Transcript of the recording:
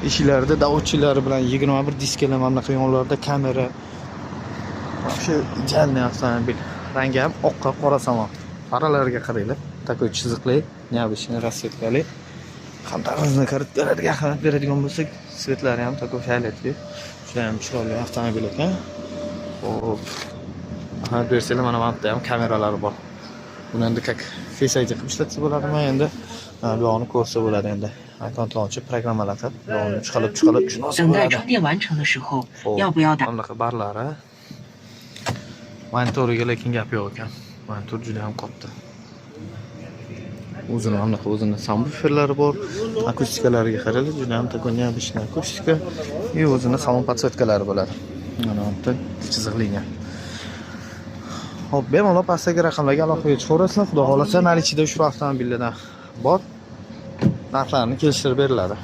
eshiklarida davotchilari bilan 21 diskalar mana bunaqa yonlarida kamera. Shu idealniy avtomobil. Rangi ham oqqa qora samon. Faralariga qaranglar. Такой chiziqli, необычный расцветкали. Qanday karakterlarga ahamiyat beradigan bo'lsak, svetlari ham такой fioletli. Juda ham chiroyli avtomobil ekan. Xo'p. Ahamiyat bersanglar mana bu yerda ham kameralari bor. Buni endi как Face ID qilib ishlatsa bo'ladimi? Endi bu yoqni ko'rsa bo'ladi endi. Akkauntlanuvchi programmalar qilib, yo'lni chiqarib shuni 等待充电完成的时候，要不要打？ Bunaqa barlari. Monitoriga lekin gap yo'q ekan. Monitor juda ham katta. O'zini subwooferlari bor. Akustikalariga qaranglar, juda ham такой необычный akustika. И o'zini salon podsvetkalari bo'ladi. Mana bu chiziqlingan. Hop, bemalol pastdagi raqamlarga aloqaga chiqaverasizlar. Xudo xolasa, narichida ushbu avtomobillardan bor. Narxlarni kelishtirib beriladi.